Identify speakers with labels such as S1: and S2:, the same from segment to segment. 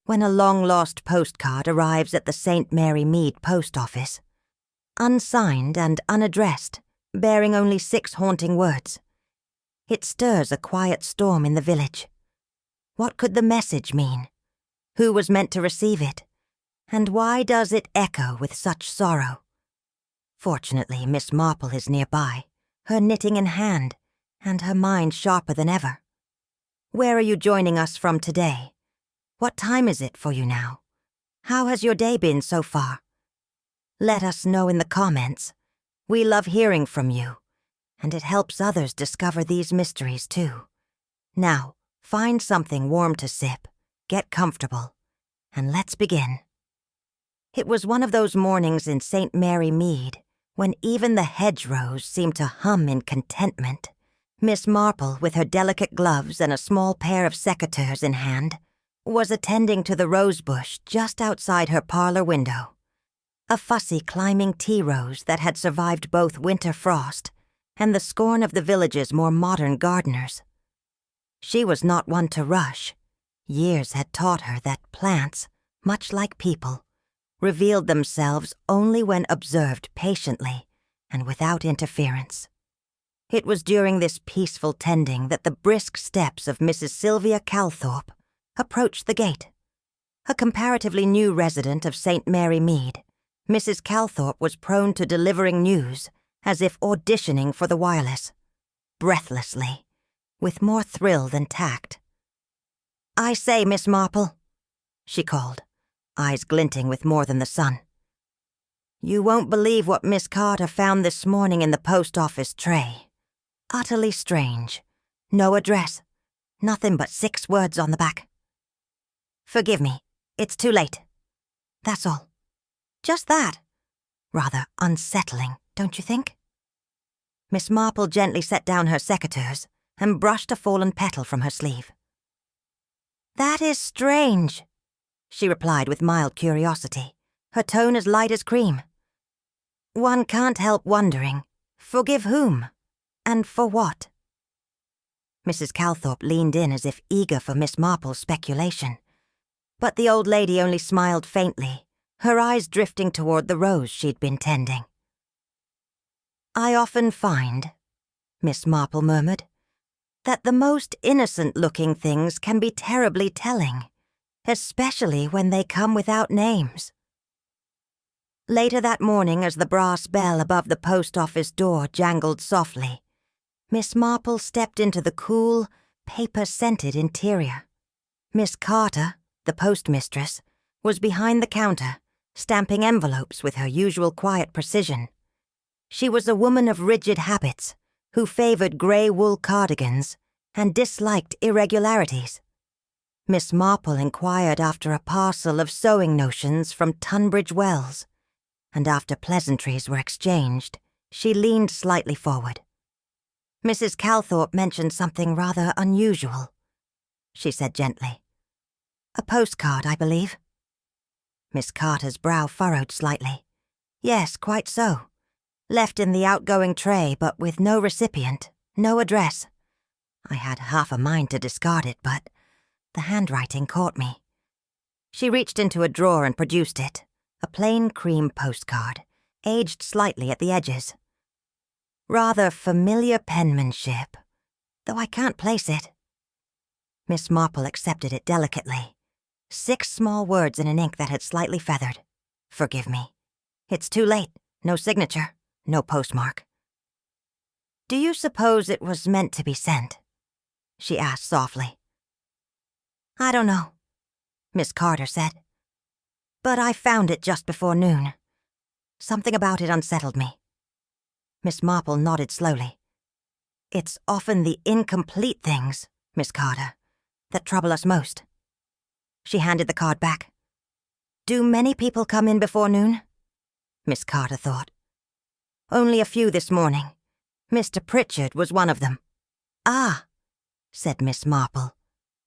S1: when a long-lost postcard arrives at the St. Mary Mead post office, unsigned and unaddressed, bearing only 6 haunting words. It stirs a quiet storm in the village. What could the message mean? Who was meant to receive it? And why does it echo with such sorrow? Fortunately, Miss Marple is nearby, her knitting in hand, and her mind sharper than ever. Where are you joining us from today? What time is it for you now? How has your day been so far? Let us know in the comments. We love hearing from you, and it helps others discover these mysteries too. Now, find something warm to sip, get comfortable, and let's begin. It was one of those mornings in St. Mary Mead when even the hedgerows seemed to hum in contentment. Miss Marple, with her delicate gloves and a small pair of secateurs in hand, was attending to the rosebush just outside her parlor window. A fussy climbing tea rose that had survived both winter frost and the scorn of the village's more modern gardeners. She was not one to rush. Years had taught her that plants, much like people, revealed themselves only when observed patiently and without interference. It was during this peaceful tending that the brisk steps of Mrs. Sylvia Calthorpe approached the gate. A comparatively new resident of St. Mary Mead, Mrs. Calthorpe was prone to delivering news as if auditioning for the wireless, breathlessly, with more thrill than tact. "I say, Miss Marple," she called, eyes glinting with more than the sun. "You won't believe what Miss Carter found this morning in the post office tray. Utterly strange. No address. Nothing but 6 words on the back. Forgive me, it's too late. That's all. Just that. Rather unsettling, don't you think?" Miss Marple gently set down her secateurs and brushed a fallen petal from her sleeve. "That is strange," she replied with mild curiosity, her tone as light as cream. "One can't help wondering, forgive whom, and for what?" Mrs. Calthorpe leaned in as if eager for Miss Marple's speculation, but the old lady only smiled faintly, her eyes drifting toward the rose she'd been tending. "I often find," Miss Marple murmured, "that the most innocent-looking things can be terribly telling, especially when they come without names." Later that morning, as the brass bell above the post office door jangled softly, Miss Marple stepped into the cool, paper-scented interior. Miss Carter, the postmistress, was behind the counter, stamping envelopes with her usual quiet precision. She was a woman of rigid habits, who favored gray wool cardigans and disliked irregularities. Miss Marple inquired after a parcel of sewing notions from Tunbridge Wells, and after pleasantries were exchanged, she leaned slightly forward. "Mrs. Calthorpe mentioned something rather unusual," she said gently. "A postcard, I believe." Miss Carter's brow furrowed slightly. "Yes, quite so. Left in the outgoing tray, but with no recipient, no address. I had half a mind to discard it, but the handwriting caught me." She reached into a drawer and produced it, a plain cream postcard, aged slightly at the edges. Rather familiar penmanship, though I can't place it. Miss Marple accepted it delicately. 6 small words in an ink that had slightly feathered. "Forgive me. It's too late. No signature. No postmark." "Do you suppose it was meant to be sent?" she asked softly. "I don't know," Miss Carter said. "But I found it just before noon. Something about it unsettled me." Miss Marple nodded slowly. "It's often the incomplete things, Miss Carter, that trouble us most." She handed the card back. "Do many people come in before noon?" Miss Carter thought. "Only a few this morning. Mr. Pritchard was one of them." "Ah," said Miss Marple.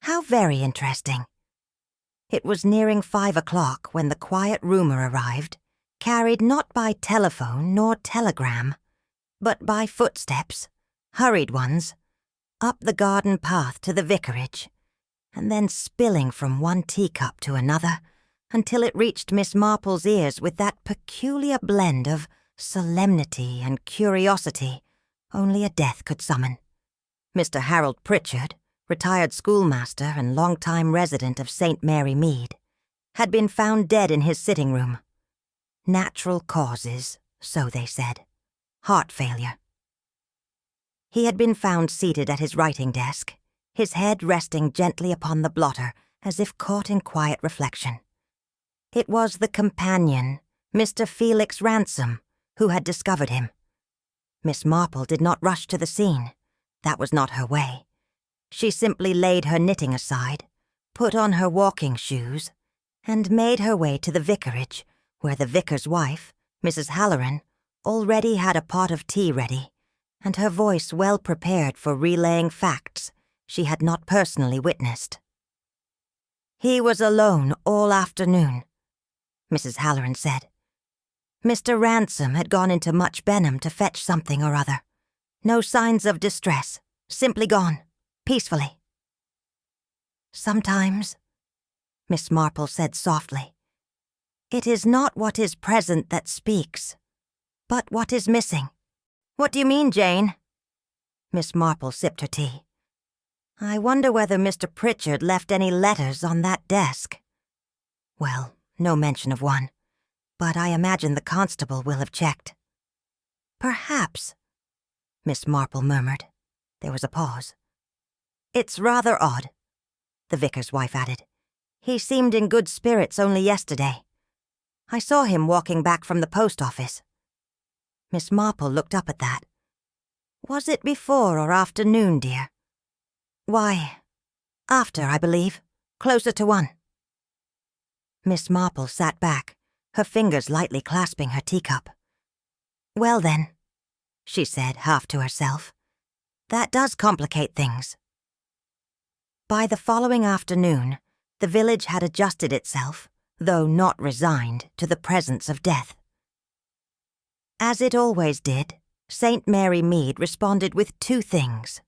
S1: "How very interesting." It was nearing 5 o'clock when the quiet rumor arrived, carried not by telephone nor telegram, but by footsteps, hurried ones, up the garden path to the vicarage, and then spilling from one teacup to another until it reached Miss Marple's ears with that peculiar blend of solemnity and curiosity only a death could summon. Mr. Harold Pritchard, retired schoolmaster and long-time resident of St. Mary Mead, had been found dead in his sitting room. Natural causes, so they said. Heart failure. He had been found seated at his writing desk, his head resting gently upon the blotter as if caught in quiet reflection. It was the companion, Mr. Felix Ransom, who had discovered him. Miss Marple did not rush to the scene. That was not her way. She simply laid her knitting aside, put on her walking shoes, and made her way to the vicarage, where the vicar's wife, Mrs. Halloran, already had a pot of tea ready, and her voice well prepared for relaying facts she had not personally witnessed. "He was alone all afternoon," Mrs. Halloran said. "Mr. Ransom had gone into Much Benham to fetch something or other. No signs of distress, simply gone, peacefully." "Sometimes," Miss Marple said softly, "it is not what is present that speaks, but what is missing." "What do you mean, Jane?" Miss Marple sipped her tea. "I wonder whether Mr. Pritchard left any letters on that desk." "Well, no mention of one, but I imagine the constable will have checked." "Perhaps," Miss Marple murmured. There was a pause. "It's rather odd," the vicar's wife added. "He seemed in good spirits only yesterday. I saw him walking back from the post office." Miss Marple looked up at that. "Was it before or after noon, dear?" "Why, after, I believe. Closer to 1. Miss Marple sat back, her fingers lightly clasping her teacup. "Well then," she said, half to herself, "that does complicate things." By the following afternoon, the village had adjusted itself, though not resigned, to the presence of death. As it always did, St. Mary Mead responded with 2 things: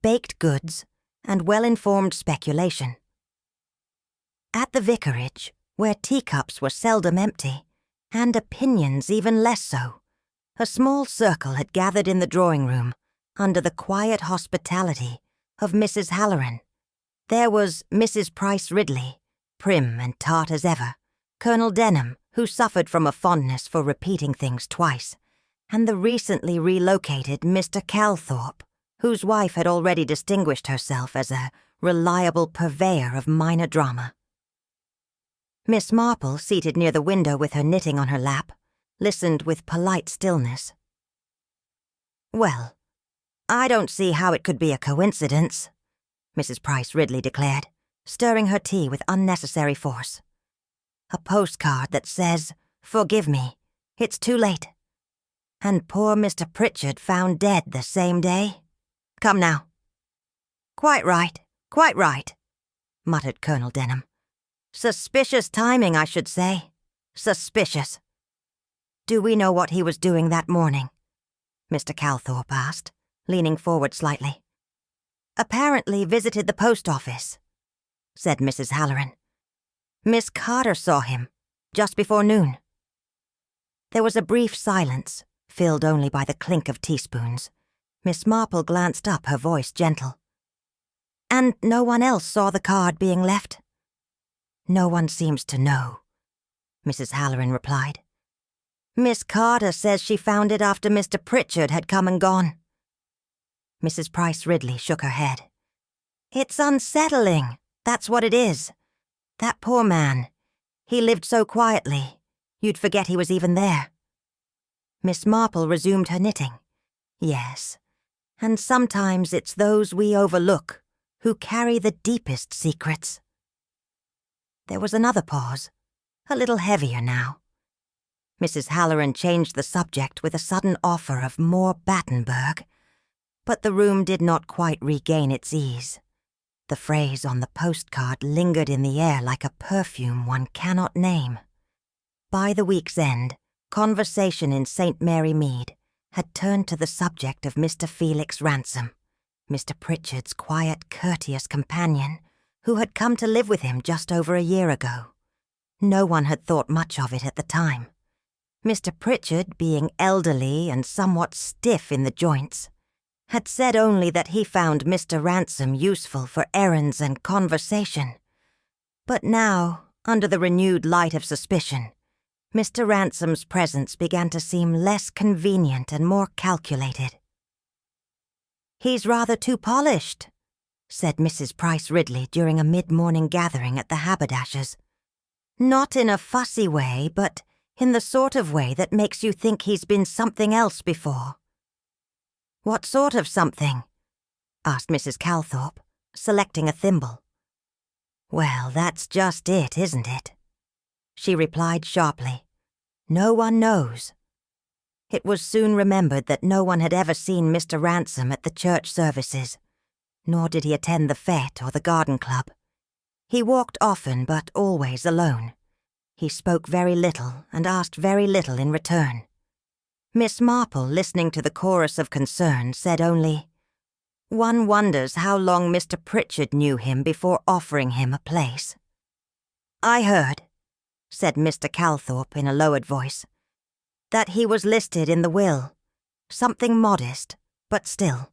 S1: baked goods and well-informed speculation. At the vicarage, where teacups were seldom empty, and opinions even less so, a small circle had gathered in the drawing room under the quiet hospitality of Mrs. Halloran. There was Mrs. Price Ridley, prim and tart as ever, Colonel Denham, who suffered from a fondness for repeating things twice, and the recently relocated Mr. Calthorpe, whose wife had already distinguished herself as a reliable purveyor of minor drama. Miss Marple, seated near the window with her knitting on her lap, listened with polite stillness. "Well, I don't see how it could be a coincidence," Mrs. Price Ridley declared, stirring her tea with unnecessary force. "A postcard that says, 'Forgive me, it's too late.' And poor Mr. Pritchard found dead the same day. Come now." Quite right," muttered Colonel Denham. "Suspicious timing, I should say. Suspicious." "Do we know what he was doing that morning?" Mr. Calthorpe asked, leaning forward slightly. "Apparently visited the post office," said Mrs. Halloran. "Miss Carter saw him, just before noon." There was a brief silence, filled only by the clink of teaspoons. Miss Marple glanced up, her voice gentle. "And no one else saw the card being left?" "No one seems to know," Mrs. Halloran replied. "Miss Carter says she found it after Mr. Pritchard had come and gone." Mrs. Price Ridley shook her head. "It's unsettling, that's what it is. That poor man, he lived so quietly, you'd forget he was even there." Miss Marple resumed her knitting. "Yes, and sometimes it's those we overlook who carry the deepest secrets." There was another pause, a little heavier now. Mrs. Halloran changed the subject with a sudden offer of more Battenberg, but the room did not quite regain its ease. The phrase on the postcard lingered in the air like a perfume one cannot name. By the week's end, conversation in St. Mary Mead had turned to the subject of Mr. Felix Ransom, Mr. Pritchard's quiet, courteous companion, who had come to live with him just over a year ago. No one had thought much of it at the time. Mr. Pritchard, being elderly and somewhat stiff in the joints, had said only that he found Mr. Ransom useful for errands and conversation. But now, under the renewed light of suspicion, Mr. Ransom's presence began to seem less convenient and more calculated. "He's rather too polished," said Mrs. Price Ridley during a mid-morning gathering at the haberdasher's. "Not in a fussy way, but in the sort of way that makes you think he's been something else before." "What sort of something?" asked Mrs. Calthorpe, selecting a thimble. "Well, that's just it, isn't it?" she replied sharply. "No one knows." It was soon remembered that no one had ever seen Mr. Ransom at the church services, nor did he attend the fete or the garden club. He walked often, but always alone. He spoke very little and asked very little in return. Miss Marple, listening to the chorus of concern, said only, "One wonders how long Mr. Pritchard knew him before offering him a place." "I heard," said Mr. Calthorpe in a lowered voice, "that he was listed in the will. Something modest, but still.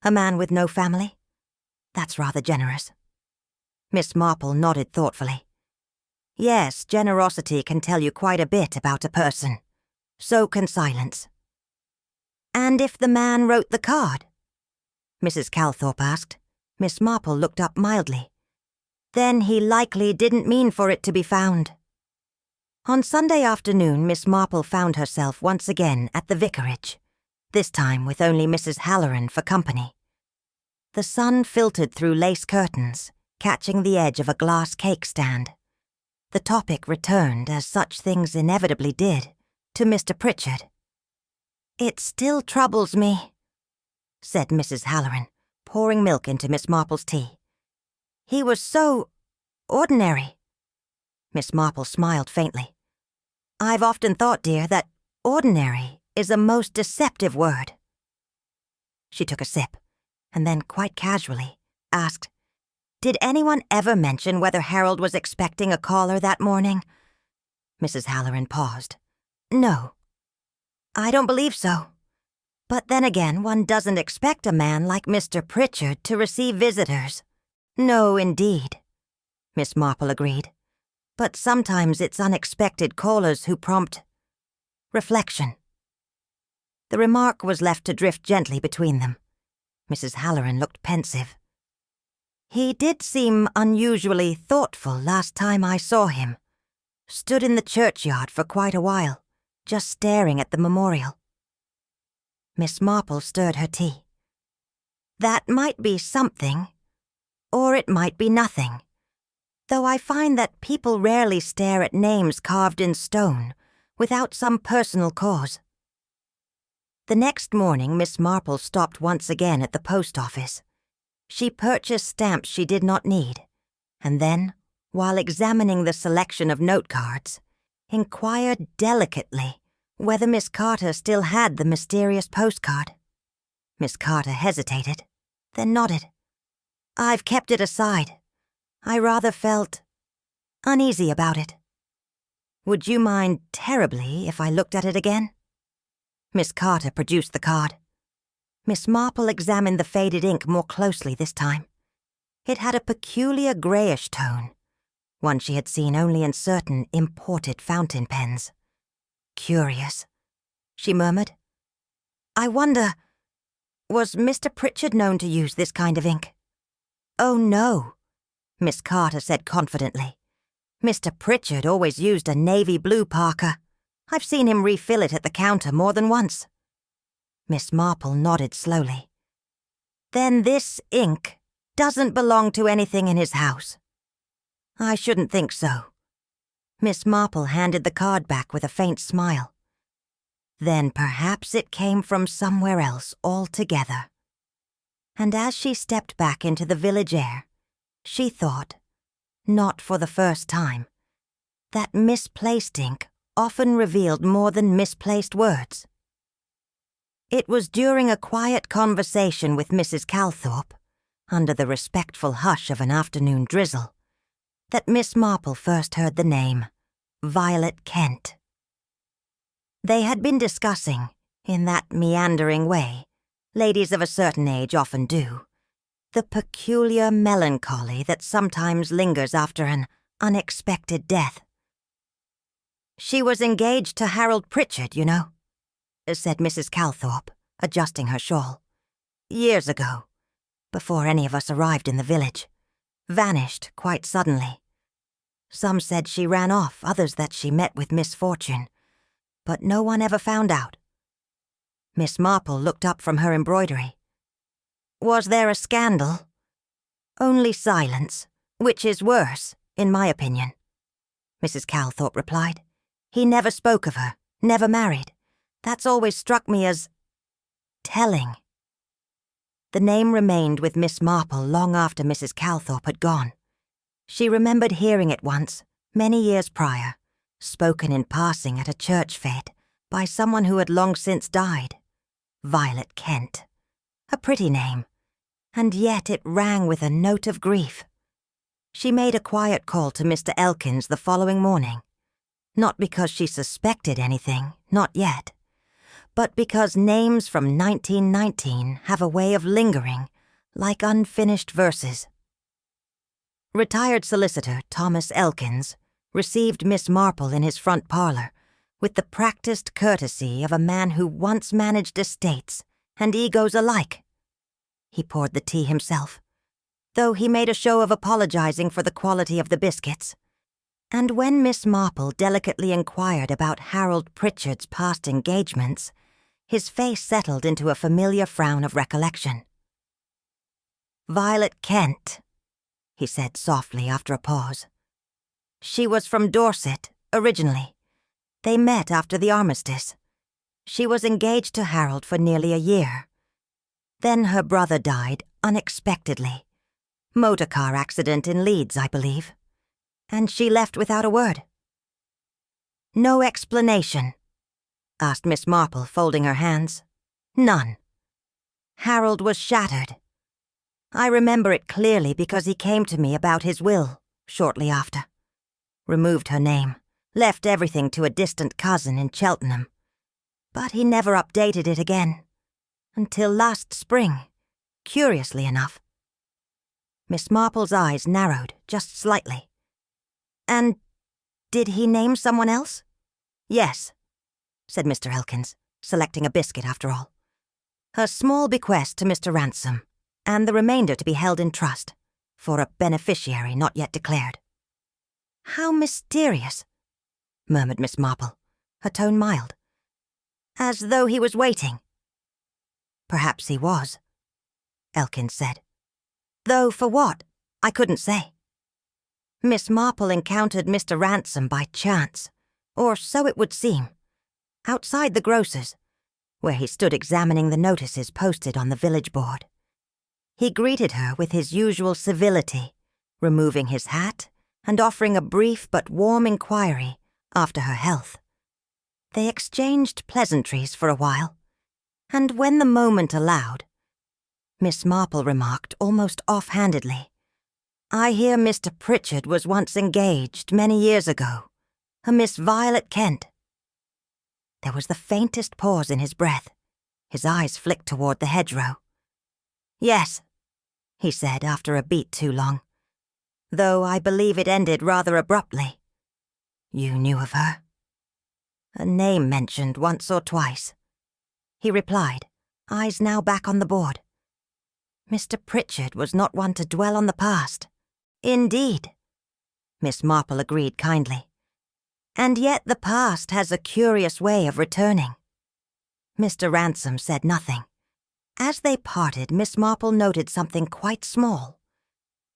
S1: A man with no family? That's rather generous." Miss Marple nodded thoughtfully. "Yes, generosity can tell you quite a bit about a person. So can silence." "And if the man wrote the card?" Mrs. Calthorpe asked. Miss Marple looked up mildly. "Then he likely didn't mean for it to be found." On Sunday afternoon, Miss Marple found herself once again at the vicarage, this time with only Mrs. Halloran for company. The sun filtered through lace curtains, catching the edge of a glass cake stand. The topic returned, as such things inevitably did, to Mr. Pritchard. "It still troubles me," said Mrs. Halloran, pouring milk into Miss Marple's tea. "He was so ordinary." Miss Marple smiled faintly. "I've often thought, dear, that ordinary is a most deceptive word." She took a sip, and then, quite casually, asked, "Did anyone ever mention whether Harold was expecting a caller that morning?" Mrs. Halloran paused. "No. I don't believe so. But then again, one doesn't expect a man like Mr. Pritchard to receive visitors." "No, indeed," Miss Marple agreed. "But sometimes it's unexpected callers who prompt reflection." The remark was left to drift gently between them. Mrs. Halloran looked pensive. "He did seem unusually thoughtful last time I saw him. Stood in the churchyard for quite a while, just staring at the memorial." Miss Marple stirred her tea. "That might be something, or it might be nothing, though I find that people rarely stare at names carved in stone without some personal cause." The next morning, Miss Marple stopped once again at the post office. She purchased stamps she did not need, and then, while examining the selection of note cards, inquired delicately whether Miss Carter still had the mysterious postcard. Miss Carter hesitated, then nodded. "I've kept it aside. I rather felt uneasy about it." "Would you mind terribly if I looked at it again?" Miss Carter produced the card. Miss Marple examined the faded ink more closely this time. It had a peculiar greyish tone, one she had seen only in certain imported fountain pens. "Curious," she murmured. "I wonder, was Mr. Pritchard known to use this kind of ink?" "Oh, no," Miss Carter said confidently. "Mr. Pritchard always used a navy blue Parker. I've seen him refill it at the counter more than once." Miss Marple nodded slowly. "Then this ink doesn't belong to anything in his house?" "I shouldn't think so." Miss Marple handed the card back with a faint smile. "Then perhaps it came from somewhere else altogether." And as she stepped back into the village air, she thought, not for the first time, that misplaced ink often revealed more than misplaced words. It was during a quiet conversation with Mrs. Calthorpe, under the respectful hush of an afternoon drizzle, that Miss Marple first heard the name Violet Kent. They had been discussing, in that meandering way ladies of a certain age often do, the peculiar melancholy that sometimes lingers after an unexpected death. "She was engaged to Harold Pritchard, you know," said Mrs. Calthorpe, adjusting her shawl. "Years ago, before any of us arrived in the village. Vanished quite suddenly. Some said she ran off, others that she met with misfortune, but no one ever found out." Miss Marple looked up from her embroidery. "Was there a scandal?" "Only silence, which is worse, in my opinion," Mrs. Calthorpe replied. "He never spoke of her, never married. That's always struck me as telling." The name remained with Miss Marple long after Mrs. Calthorpe had gone. She remembered hearing it once, many years prior, spoken in passing at a church fete by someone who had long since died. Violet Kent. A pretty name, and yet it rang with a note of grief. She made a quiet call to Mr. Elkins the following morning, not because she suspected anything, not yet, but because names from 1919 have a way of lingering, like unfinished verses. Retired solicitor Thomas Elkins received Miss Marple in his front parlor with the practiced courtesy of a man who once managed estates and egos alike. He poured the tea himself, though he made a show of apologizing for the quality of the biscuits. And when Miss Marple delicately inquired about Harold Pritchard's past engagements, his face settled into a familiar frown of recollection. "Violet Kent," he said softly after a pause. "She was from Dorset, originally. They met after the armistice. She was engaged to Harold for nearly a year. Then her brother died unexpectedly. Motor car accident in Leeds, I believe. And she left without a word." "No explanation?" asked Miss Marple, folding her hands. "None. Harold was shattered. I remember it clearly because he came to me about his will shortly after. Removed her name, left everything to a distant cousin in Cheltenham. But he never updated it again. Until last spring, curiously enough." Miss Marple's eyes narrowed just slightly. "And did he name someone else?" "Yes," said Mr. Elkins, selecting a biscuit after all. "A small bequest to Mr. Ransom, and the remainder to be held in trust, for a beneficiary not yet declared." "How mysterious," murmured Miss Marple, her tone mild. "As though he was waiting." "Perhaps he was," Elkins said. "Though for what, I couldn't say. Miss Marple encountered Mr. Ransom by chance, or so it would seem, outside the grocer's, where he stood examining the notices posted on the village board. He greeted her with his usual civility, removing his hat and offering a brief but warm inquiry after her health. They exchanged pleasantries for a while, and when the moment allowed, Miss Marple remarked almost offhandedly, "I hear Mr. Pritchard was once engaged many years ago, a Miss Violet Kent." There was the faintest pause in his breath. His eyes flicked toward the hedgerow. "Yes," he said after a beat too long, "though I believe it ended rather abruptly." "You knew of her?" "A name mentioned once or twice," he replied, eyes now back on the board. "Mr. Pritchard was not one to dwell on the past." "Indeed," Miss Marple agreed kindly. "And yet the past has a curious way of returning." Mr. Ransom said nothing. As they parted, Miss Marple noted something quite small.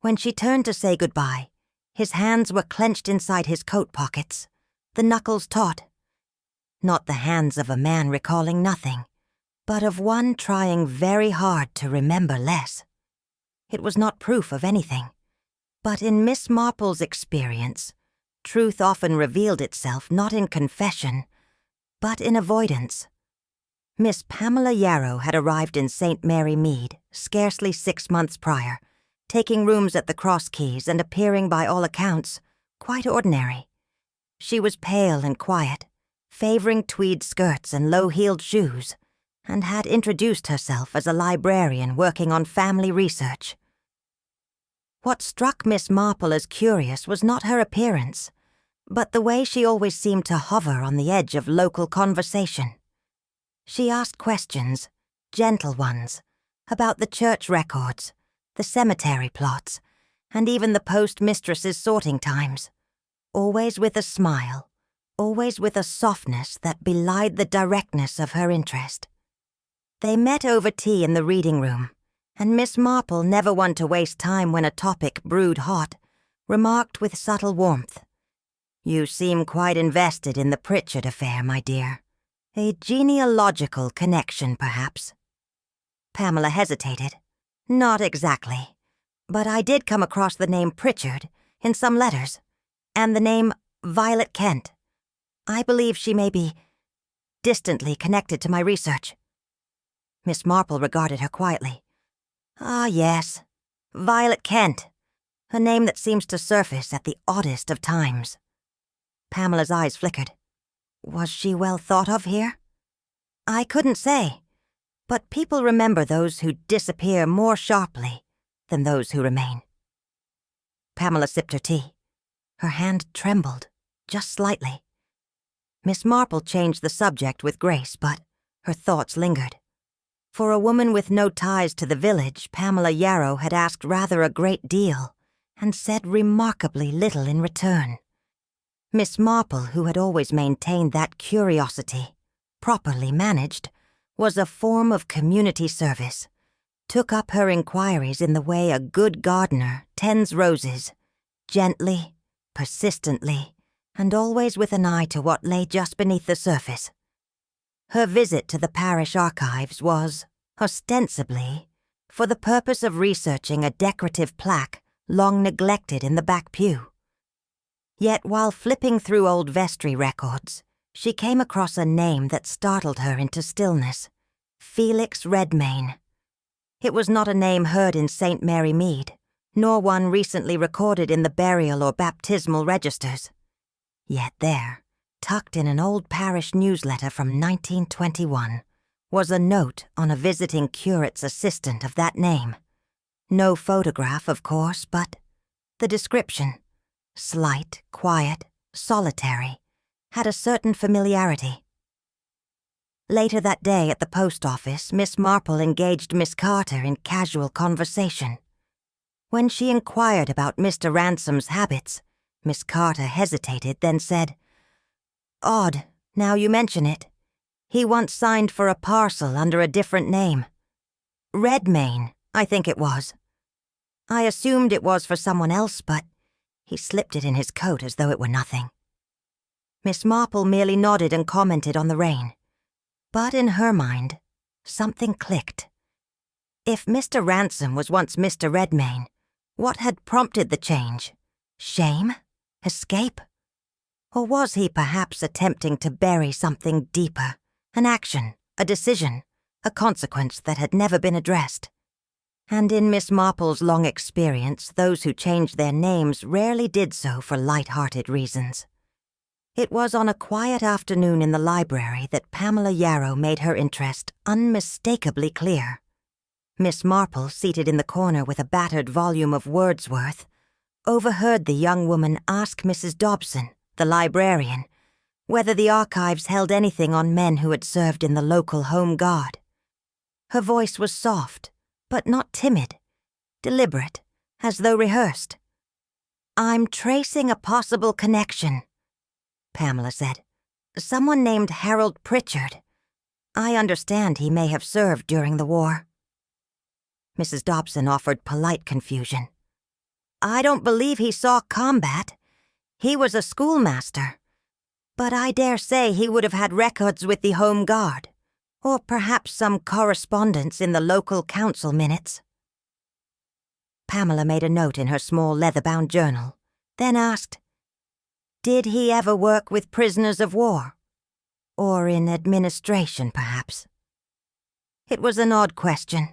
S1: When she turned to say goodbye, his hands were clenched inside his coat pockets, the knuckles taut. Not the hands of a man recalling nothing, but of one trying very hard to remember less. It was not proof of anything, but in Miss Marple's experience, truth often revealed itself not in confession, but in avoidance. Miss Pamela Yarrow had arrived in St. Mary Mead scarcely 6 months prior, taking rooms at the Cross Keys and appearing by all accounts quite ordinary. She was pale and quiet, favoring tweed skirts and low-heeled shoes, and had introduced herself as a librarian working on family research. What struck Miss Marple as curious was not her appearance, but the way she always seemed to hover on the edge of local conversation. She asked questions, gentle ones, about the church records, the cemetery plots, and even the postmistress's sorting times, always with a smile, always with a softness that belied the directness of her interest. They met over tea in the reading room, and Miss Marple, never one to waste time when a topic brewed hot, remarked with subtle warmth, "You seem quite invested in the Pritchard affair, my dear. A genealogical connection, perhaps?" Pamela hesitated. "Not exactly. But I did come across the name Pritchard in some letters, and the name Violet Kent. I believe she may be distantly connected to my research." Miss Marple regarded her quietly. "Ah, yes. Violet Kent. A name that seems to surface at the oddest of times." Pamela's eyes flickered. Was she well thought of here? "I couldn't say, but people remember those who disappear more sharply than those who remain." Pamela sipped her tea. Her hand trembled, just slightly. Miss Marple changed the subject with grace, but her thoughts lingered. For a woman with no ties to the village, Pamela Yarrow had asked rather a great deal, and said remarkably little in return. Miss Marple, who had always maintained that curiosity, properly managed, was a form of community service, took up her inquiries in the way a good gardener tends roses, gently, persistently, and always with an eye to what lay just beneath the surface. Her visit to the parish archives was, ostensibly, for the purpose of researching a decorative plaque long neglected in the back pew. Yet while flipping through old vestry records, she came across a name that startled her into stillness: Felix Redmayne. It was not a name heard in St. Mary Mead, nor one recently recorded in the burial or baptismal registers. Yet there, tucked in an old parish newsletter from 1921, was a note on a visiting curate's assistant of that name. No photograph, of course, but the description, slight, quiet, solitary, had a certain familiarity. Later that day at the post office, Miss Marple engaged Miss Carter in casual conversation. When she inquired about Mr. Ransom's habits, Miss Carter hesitated, then said, "Odd, now you mention it. He once signed for a parcel under a different name. Redmayne, I think it was. I assumed it was for someone else, but he slipped it in his coat as though it were nothing." Miss Marple merely nodded and commented on the rain. But in her mind, something clicked. If Mr. Ransom was once Mr. Redmayne, what had prompted the change? Shame? Escape? Or was he perhaps attempting to bury something deeper, an action, a decision, a consequence that had never been addressed? And in Miss Marple's long experience, those who changed their names rarely did so for light-hearted reasons. It was on a quiet afternoon in the library that Pamela Yarrow made her interest unmistakably clear. Miss Marple, seated in the corner with a battered volume of Wordsworth, overheard the young woman ask Mrs. Dobson, the librarian, whether the archives held anything on men who had served in the local Home Guard. Her voice was soft, but not timid, deliberate, as though rehearsed. "I'm tracing a possible connection," Pamela said. "Someone named Harold Pritchard. I understand he may have served during the war." Mrs. Dobson offered polite confusion. "I don't believe he saw combat. He was a schoolmaster. But I dare say he would have had records with the Home Guard, or perhaps some correspondence in the local council minutes." Pamela made a note in her small leather-bound journal, then asked, "Did he ever work with prisoners of war? Or in administration, perhaps?" It was an odd question.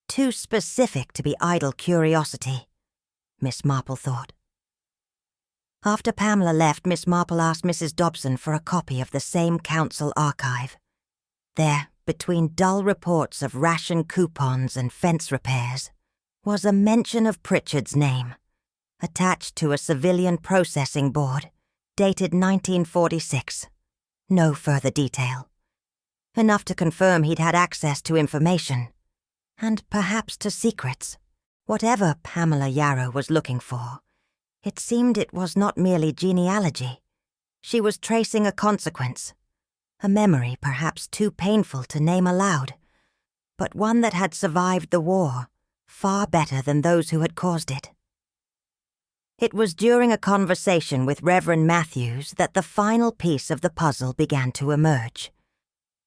S1: Too specific to be idle curiosity, Miss Marple thought. After Pamela left, Miss Marple asked Mrs. Dobson for a copy of the same council archive. There, between dull reports of ration coupons and fence repairs, was a mention of Pritchard's name, attached to a civilian processing board, dated 1946. No further detail. Enough to confirm he'd had access to information, and perhaps to secrets. Whatever Pamela Yarrow was looking for, it seemed it was not merely genealogy. She was tracing a consequence, a memory perhaps too painful to name aloud, but one that had survived the war far better than those who had caused it. It was during a conversation with Reverend Matthews that the final piece of the puzzle began to emerge.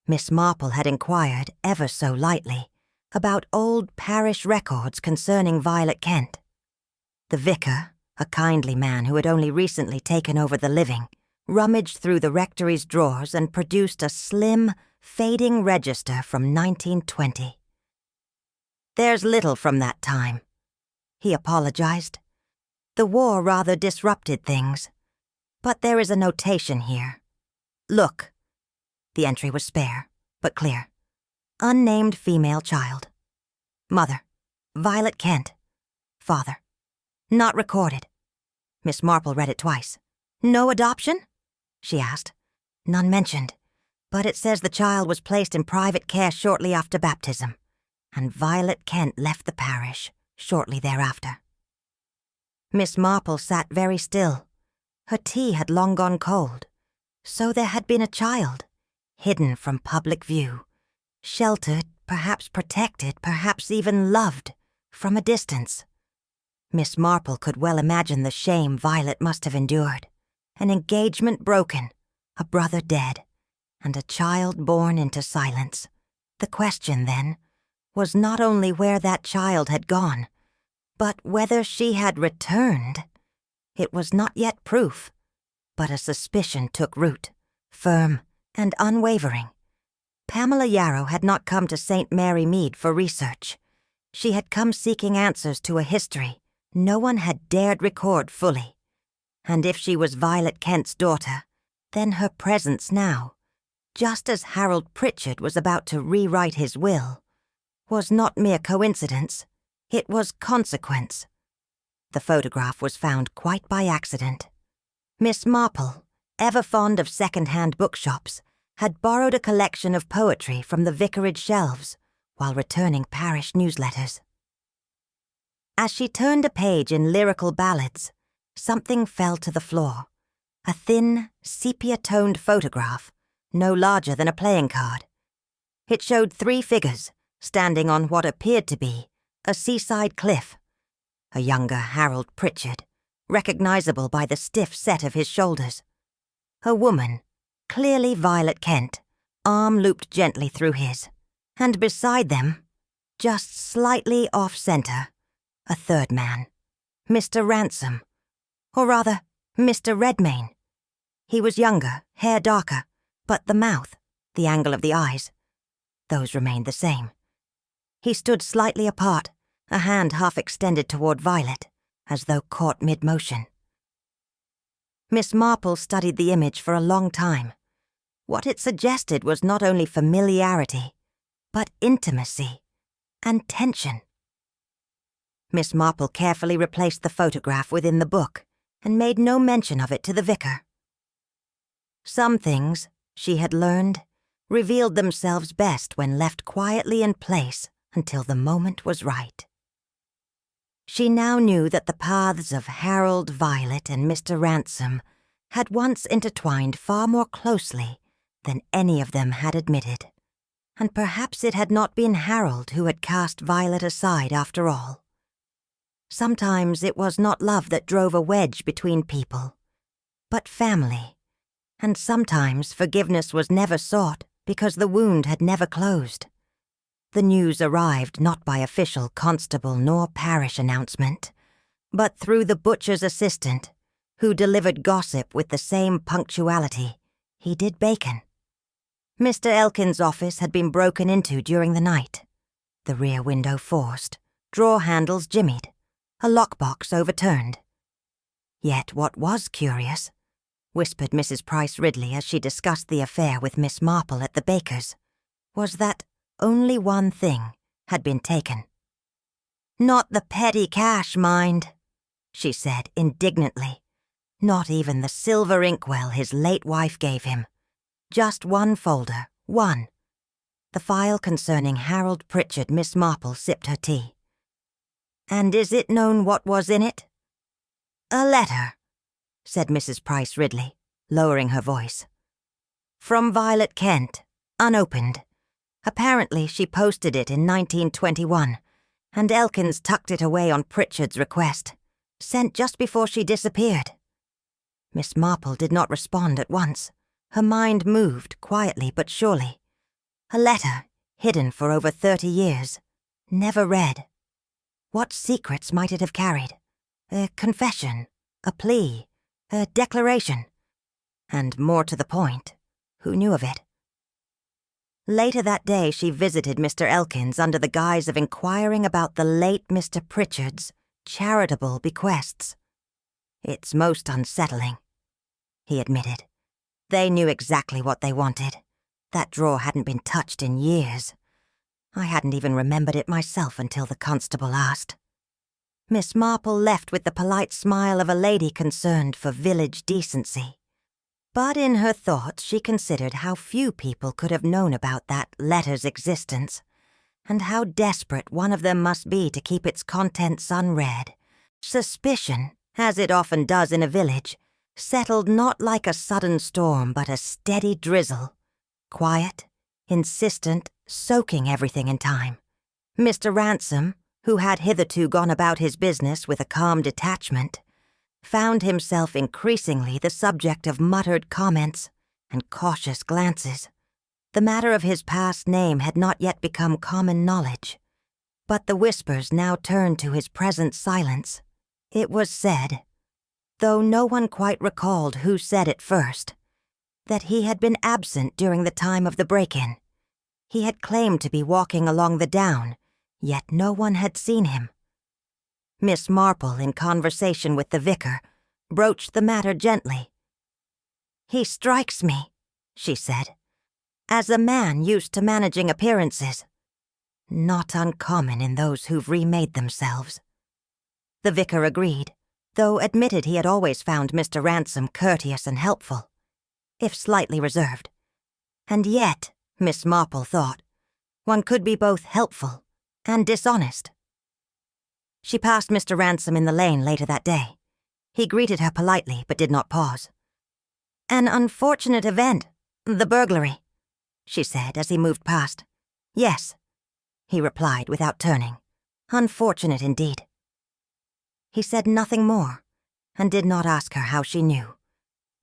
S1: Miss Marple had inquired, ever so lightly, about old parish records concerning Violet Kent. The vicar, a kindly man who had only recently taken over the living, rummaged through the rectory's drawers and produced a slim, fading register from 1920. "There's little from that time," he apologized. "The war rather disrupted things. But there is a notation here. Look." The entry was spare, but clear. Unnamed female child. Mother, Violet Kent. Father, not recorded. Miss Marple read it twice. "No adoption?" she asked. "None mentioned, but it says the child was placed in private care shortly after baptism, and Violet Kent left the parish shortly thereafter." Miss Marple sat very still. Her tea had long gone cold. So there had been a child, hidden from public view, sheltered, perhaps protected, perhaps even loved, from a distance. Miss Marple could well imagine the shame Violet must have endured. An engagement broken, a brother dead, and a child born into silence. The question, then, was not only where that child had gone, but whether she had returned. It was not yet proof, but a suspicion took root, firm and unwavering. Pamela Yarrow had not come to St. Mary Mead for research. She had come seeking answers to a history no one had dared record fully. And if she was Violet Kent's daughter, then her presence now, just as Harold Pritchard was about to rewrite his will, was not mere coincidence, it was consequence. The photograph was found quite by accident. Miss Marple, ever fond of second-hand bookshops, had borrowed a collection of poetry from the vicarage shelves while returning parish newsletters. As she turned a page in lyrical ballads, something fell to the floor. A thin, sepia-toned photograph, no larger than a playing card. It showed 3 figures standing on what appeared to be a seaside cliff. A younger Harold Pritchard, recognizable by the stiff set of his shoulders. A woman, clearly Violet Kent, arm looped gently through his. And beside them, just slightly off-center, a third man, Mr. Ransom, or rather, Mr. Redmayne. He was younger, hair darker, but the mouth, the angle of the eyes, those remained the same. He stood slightly apart, a hand half extended toward Violet, as though caught mid-motion. Miss Marple studied the image for a long time. What it suggested was not only familiarity, but intimacy and tension. Miss Marple carefully replaced the photograph within the book and made no mention of it to the vicar. Some things, she had learned, revealed themselves best when left quietly in place until the moment was right. She now knew that the paths of Harold, Violet, and Mr. Ransom had once intertwined far more closely than any of them had admitted, and perhaps it had not been Harold who had cast Violet aside after all. Sometimes it was not love that drove a wedge between people, but family, and sometimes forgiveness was never sought because the wound had never closed. The news arrived not by official constable nor parish announcement, but through the butcher's assistant, who delivered gossip with the same punctuality he did bacon. Mr. Elkin's office had been broken into during the night. The rear window forced, drawer handles jimmied, a lockbox overturned. Yet what was curious, whispered Mrs. Price Ridley as she discussed the affair with Miss Marple at the baker's, was that only one thing had been taken. "Not the petty cash, mind," she said indignantly. "Not even the silver inkwell his late wife gave him. Just one folder, one." The file concerning Harold Pritchard. Miss Marple sipped her tea. "And is it known what was in it?" "A letter," said Mrs. Price Ridley, lowering her voice. "From Violet Kent, unopened. Apparently she posted it in 1921, and Elkins tucked it away on Pritchard's request, sent just before she disappeared." Miss Marple did not respond at once. Her mind moved quietly but surely. A letter, hidden for over 30 years, never read. What secrets might it have carried? A confession, a plea, a declaration. And more to the point, who knew of it? Later that day she visited Mr. Elkins under the guise of inquiring about the late Mr. Pritchard's charitable bequests. "It's most unsettling," he admitted. "They knew exactly what they wanted. That drawer hadn't been touched in years. I hadn't even remembered it myself until the constable asked." Miss Marple left with the polite smile of a lady concerned for village decency. But in her thoughts she considered how few people could have known about that letter's existence, and how desperate one of them must be to keep its contents unread. Suspicion, as it often does in a village, settled not like a sudden storm but a steady drizzle. Quiet, insistent, soaking everything in time. Mr. Ransom, who had hitherto gone about his business with a calm detachment, found himself increasingly the subject of muttered comments and cautious glances. The matter of his past name had not yet become common knowledge, but the whispers now turned to his present silence. It was said, though no one quite recalled who said it first, that he had been absent during the time of the break-in. He had claimed to be walking along the down, yet no one had seen him. Miss Marple, in conversation with the vicar, broached the matter gently. "He strikes me," she said, "as a man used to managing appearances. Not uncommon in those who've remade themselves." The vicar agreed, though admitted he had always found Mr. Ransom courteous and helpful, if slightly reserved. And yet, Miss Marple thought, one could be both helpful and dishonest. She passed Mr. Ransom in the lane later that day. He greeted her politely but did not pause. "An unfortunate event, the burglary," she said as he moved past. "Yes," he replied without turning. "Unfortunate indeed." He said nothing more, and did not ask her how she knew.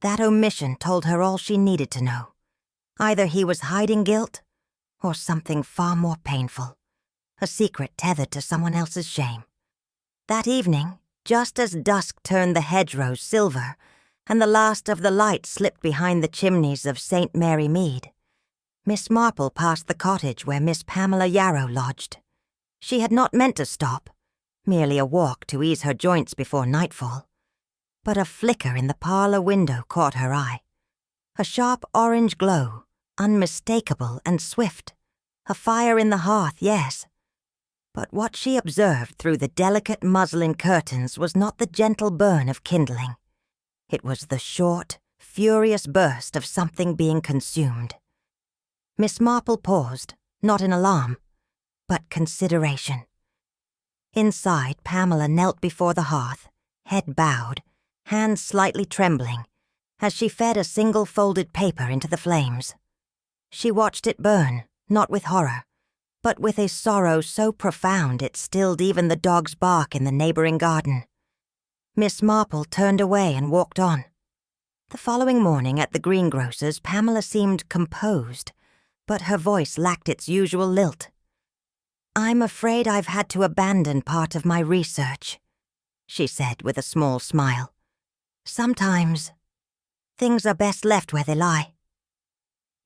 S1: That omission told her all she needed to know. Either he was hiding guilt, or something far more painful, a secret tethered to someone else's shame. That evening, just as dusk turned the hedgerows silver, and the last of the light slipped behind the chimneys of St. Mary Mead, Miss Marple passed the cottage where Miss Pamela Yarrow lodged. She had not meant to stop, merely a walk to ease her joints before nightfall. But a flicker in the parlor window caught her eye. A sharp orange glow, unmistakable and swift. A fire in the hearth, yes. But what she observed through the delicate muslin curtains was not the gentle burn of kindling. It was the short, furious burst of something being consumed. Miss Marple paused, not in alarm, but consideration. Inside, Pamela knelt before the hearth, head bowed, hands slightly trembling, as she fed a single folded paper into the flames. She watched it burn, not with horror, but with a sorrow so profound it stilled even the dog's bark in the neighboring garden. Miss Marple turned away and walked on. The following morning at the greengrocer's, Pamela seemed composed, but her voice lacked its usual lilt. "I'm afraid I've had to abandon part of my research," she said with a small smile. "Sometimes things are best left where they lie."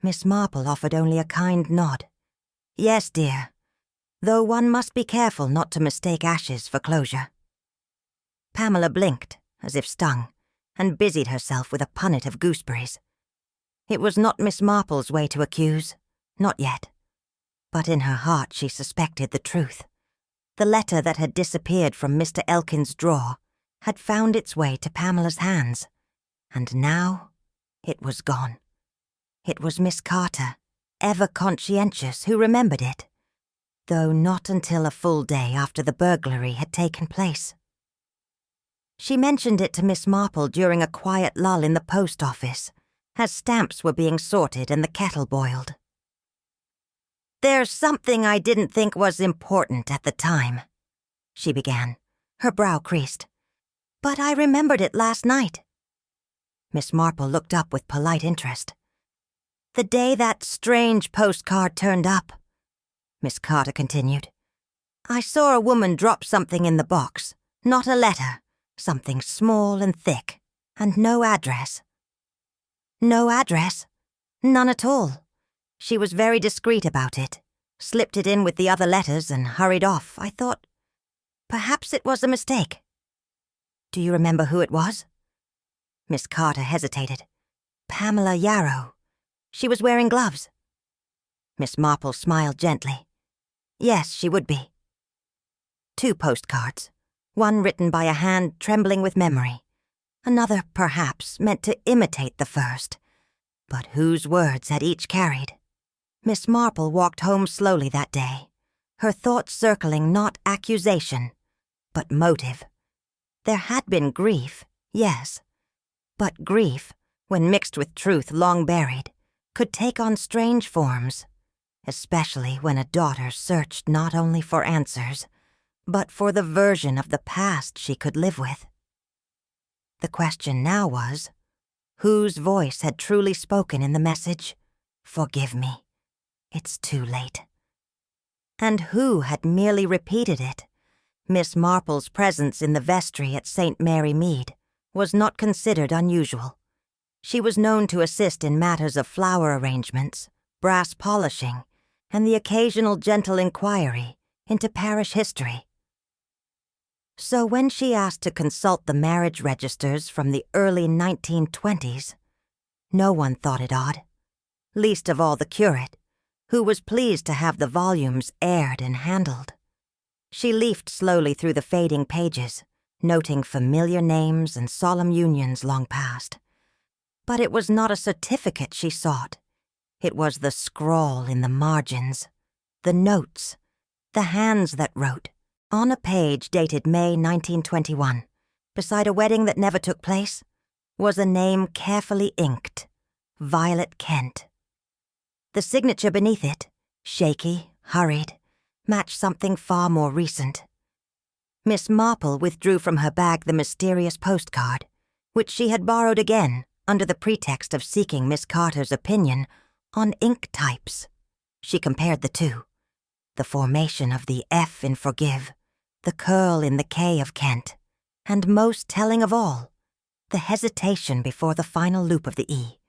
S1: Miss Marple offered only a kind nod. "Yes, dear, though one must be careful not to mistake ashes for closure." Pamela blinked, as if stung, and busied herself with a punnet of gooseberries. It was not Miss Marple's way to accuse, not yet. But in her heart she suspected the truth. The letter that had disappeared from Mr. Elkin's drawer had found its way to Pamela's hands, and now it was gone. It was Miss Carter, ever conscientious, who remembered it, though not until a full day after the burglary had taken place. She mentioned it to Miss Marple during a quiet lull in the post office, as stamps were being sorted and the kettle boiled. "There's something I didn't think was important at the time," she began, her brow creased. "But I remembered it last night." Miss Marple looked up with polite interest. "The day that strange postcard turned up," Miss Carter continued, "I saw a woman drop something in the box, not a letter, something small and thick, and no address." "No address? None at all. She was very discreet about it, slipped it in with the other letters and hurried off. I thought perhaps it was a mistake." "Do you remember who it was?" Miss Carter hesitated. "Pamela Yarrow. She was wearing gloves." Miss Marple smiled gently. "Yes, she would be." 2 postcards, one written by a hand trembling with memory, another, perhaps, meant to imitate the first, but whose words had each carried? Miss Marple walked home slowly that day, her thoughts circling not accusation, but motive. There had been grief, yes, but grief, when mixed with truth long buried, could take on strange forms, especially when a daughter searched not only for answers, but for the version of the past she could live with. The question now was, whose voice had truly spoken in the message, "Forgive me, it's too late"? And who had merely repeated it? Miss Marple's presence in the vestry at St. Mary Mead was not considered unusual. She was known to assist in matters of flower arrangements, brass polishing, and the occasional gentle inquiry into parish history. So when she asked to consult the marriage registers from the early 1920s, no one thought it odd, least of all the curate, who was pleased to have the volumes aired and handled. She leafed slowly through the fading pages, noting familiar names and solemn unions long past. But it was not a certificate she sought. It was the scrawl in the margins, the notes, the hands that wrote. On a page dated May 1921, beside a wedding that never took place, was a name carefully inked, Violet Kent. The signature beneath it, shaky, hurried, matched something far more recent. Miss Marple withdrew from her bag the mysterious postcard, which she had borrowed again under the pretext of seeking Miss Carter's opinion on ink types. She compared the two, the formation of the F in forgive, the curl in the K of Kent, and most telling of all, the hesitation before the final loop of the E.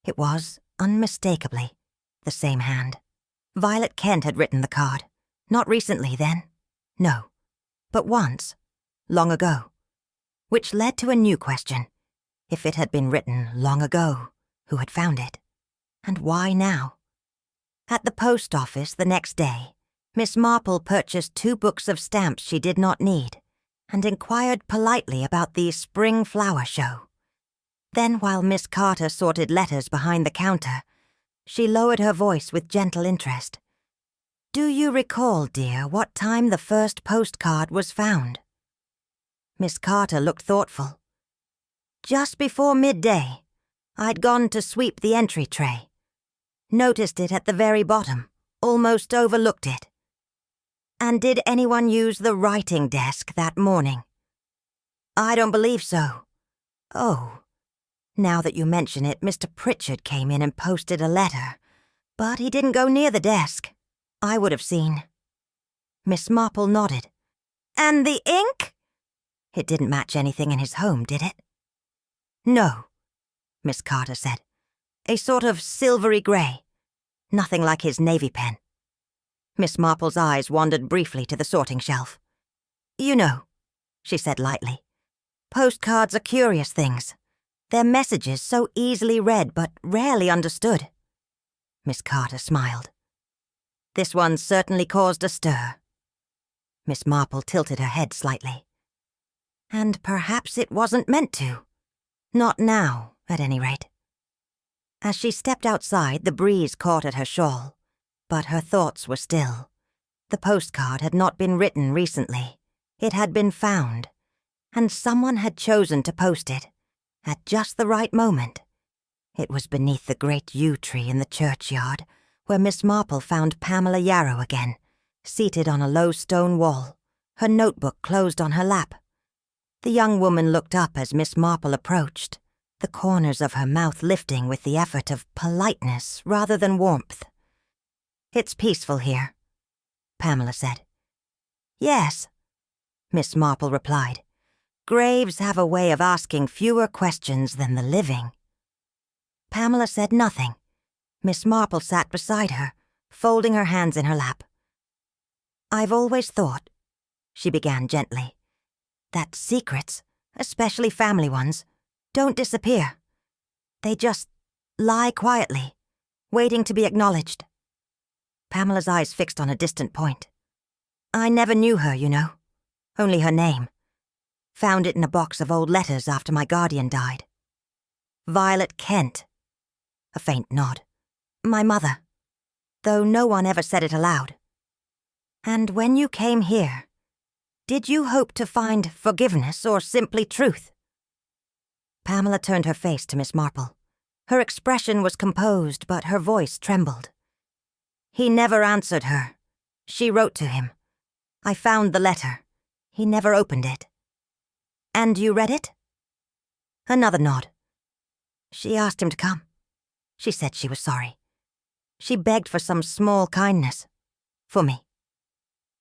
S1: It was, unmistakably, the same hand. Violet Kent had written the card. Not recently, then. No. But once. Long ago. Which led to a new question. If it had been written long ago, who had found it? And why now? At the post office the next day, Miss Marple purchased 2 books of stamps she did not need, and inquired politely about the spring flower show. Then, while Miss Carter sorted letters behind the counter, she lowered her voice with gentle interest. "Do you recall, dear, what time the first postcard was found?" Miss Carter looked thoughtful. "Just before midday. I'd gone to sweep the entry tray. Noticed it at the very bottom, almost overlooked it." "And did anyone use the writing desk that morning?" "I don't believe so." "Oh. Now that you mention it, Mr. Pritchard came in and posted a letter, but he didn't go near the desk. I would have seen." Miss Marple nodded. "And the ink?" "It didn't match anything in his home, did it?" "No," Miss Carter said. A sort of silvery grey. Nothing like his navy pen. Miss Marple's eyes wandered briefly to the sorting shelf. "You know," she said lightly, "postcards are curious things. They're messages so easily read but rarely understood." Miss Carter smiled. "This one certainly caused a stir." Miss Marple tilted her head slightly. "And perhaps it wasn't meant to. Not now, at any rate." As she stepped outside, the breeze caught at her shawl, but her thoughts were still. The postcard had not been written recently. It had been found, and someone had chosen to post it, at just the right moment. It was beneath the great yew tree in the churchyard, where Miss Marple found Pamela Yarrow again, seated on a low stone wall, her notebook closed on her lap. The young woman looked up as Miss Marple approached, the corners of her mouth lifting with the effort of politeness rather than warmth. "It's peaceful here," Pamela said. "Yes," Miss Marple replied. "Graves have a way of asking fewer questions than the living." Pamela said nothing. Miss Marple sat beside her, folding her hands in her lap. "I've always thought," she began gently, "that secrets, especially family ones, don't disappear. They just lie quietly, waiting to be acknowledged." Pamela's eyes fixed on a distant point. "I never knew her, you know. Only her name. Found it in a box of old letters after my guardian died. Violet Kent." A faint nod. "My mother. Though no one ever said it aloud." "And when you came here, did you hope to find forgiveness or simply truth?" Pamela turned her face to Miss Marple. Her expression was composed, but her voice trembled. "He never answered her. She wrote to him. I found the letter. He never opened it." "And you read it?" Another nod. "She asked him to come. She said she was sorry. She begged for some small kindness. For me."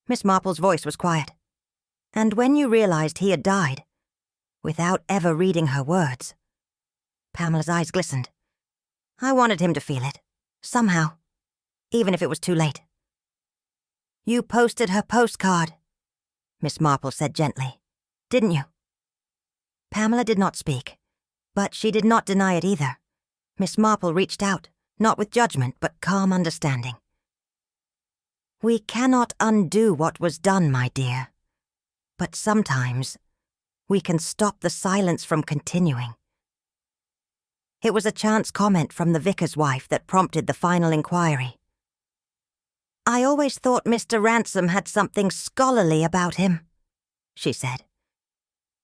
S1: Miss Marple's voice was quiet. "And when you realized he had died, without ever reading her words," Pamela's eyes glistened, "I wanted him to feel it, somehow, even if it was too late." "You posted her postcard," Miss Marple said gently, "didn't you?" Pamela did not speak, but she did not deny it either. Miss Marple reached out, not with judgment, but calm understanding. "We cannot undo what was done, my dear. But sometimes we can stop the silence from continuing." It was a chance comment from the vicar's wife that prompted the final inquiry. "I always thought Mr. Ransom had something scholarly about him," she said.